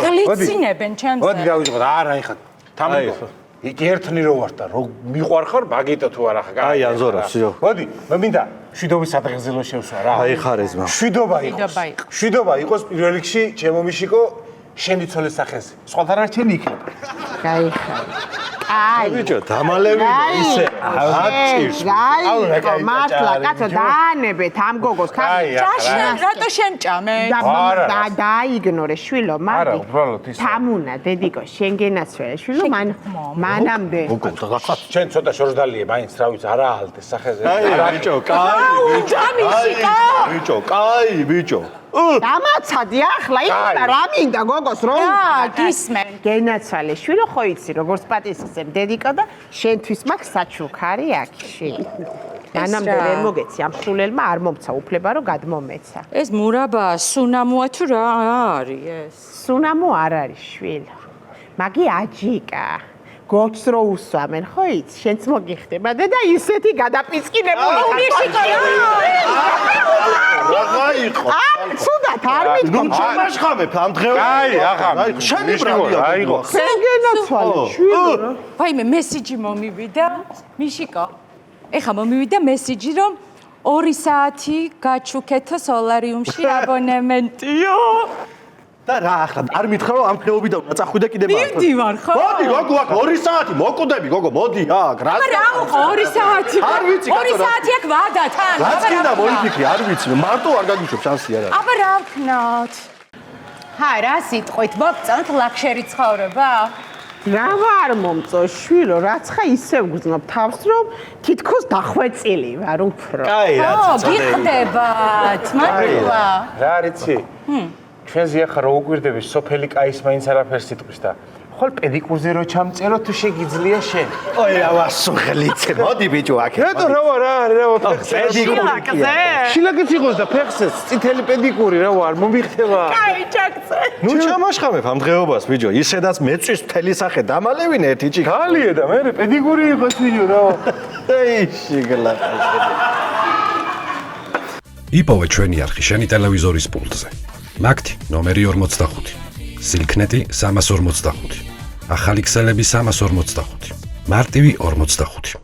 ღლიცინებენ ჩემზე. მოდი დავიწყოთ, არა ეხა თამრიკო. იქ ერთნი რო ვარ და რო მიყვარხარ, მაგიტო თუ არა ხა. აი ანზორა, სიო. მოდი, მე მინდა შვიდობის სადღეგრძელო შევსვა რა. აი ხარეზმა. შვიდობა იყოს. შვიდობა იყოს პირველ რიგში, ჩემო მიშიკო, შენი ცოლის სახეზე. სხვათან არ ჩემი იქნება. გაიხარეთ. აი ბიჭო, დამალევინე ისე. აჭირს. გაიხო, მართლა კაცო დაანებეთ ამ გოგოს ხარ. ჭაშენ, რატო შენ ჭამე? და დაიგნორე შვილო, არა, მაგი. უბრალოდ ის. თამუნა, დედიკო, შენ გენაცვალე შვილო, მანამდე. გოგო, რაღაცა. ჩვენ ცოტა შორდალიე, მაინც რა ვიცი, არა ალდეს სახეზე. აი ბიჭო, კაი ბიჭო. ბიჭო, კაი ბიჭო. დამაცადი ახლა იქ რა მინდა გოგოს რომ გისმენ. გენაცვალე შვილო, ხო იცი როგორც პატისხსებ დედიკო და შენთვის მაქვს საჩუქარი აქში. მანამდე ვერ მოგეცი ამ სულელმა არ მომცა უფლება რომ გადმომეცა. ეს მურაბაა, სუნამოა თუ რა არის ეს? სუნამო არ არის შვილო. მაგი აჯიკა. გოც რო უსვამენ, ხო იცი, შენც მოგიხდება და ისეთი გადაპიწყინებული რაღა იყო? ცუდად არ მითქვა. ნუ ჩამაშხამებ ამ დღეებში. აი, ახლა შენი ბრალია აიღო. შენ გენაცვალე შვილო. ვაიმე, მესიჯი მომივიდა. მიშიკო. ეხა მომივიდა მესიჯი, რომ 2 საათი გაჩუქეთო სოლარიუმში აბონემენტიო. და რა ახლა არ მითხრა რომ ამ დღეობიდან უნდა წახვიდე კიდე მარტო. მივდივარ ხო? მოდი გოგო, აქ 2 საათი მოკვდები გოგო, მოდი აქ რა. აბა რა მოყო 2 საათი? არ ვიცი კაცო. 2 საათი აქ ვადა თან. რაც კიდე მოიფიქრი, არ ვიცი, მარტო არ გაგიშვებ შანსი არ არის. აბა რა ვქნათ? ჰა, რა სიტყვით მოგწონთ ლაქშერი ცხოვრება? რა ვარ მომწო შვილო, რაც ხა ისევ გძნობ თავს რომ თითქოს დახვეწილი ვარ უფრო. კაი, რა გიხდებათ, მართლა. რა არიცი? ჩვენზე ახლა რო უგვირდები სოფელი კაის მაინც არაფერს იტყვის და ხოლ პედიკურზე რო ჩამწერო თუ შეგიძლია შენ. ოი რა ვასუხლიცე, მოდი ბიჭო აქ. რატო რა ვარ, რა ვარ პედიკური. შილაკიც იყოს და ფეხსეც წითელი პედიკური რა ვარ, მომიხდება. კაი, ჩაგწე. ნუ ჩამაშხამებ ამ დღეობას ბიჭო, ისედაც მეწვის მთელი სახე დამალევინე ერთი ჭიქა. ხალია და მე პედიკური იყოს ბიჭო რა. ეი შიგლა. იპოვე ჩვენი არხი შენი ტელევიზორის პულტზე. მაგთი ნომერი 45. სილქნეტი 345. ახალი ქსელები 345. მარტივი 45.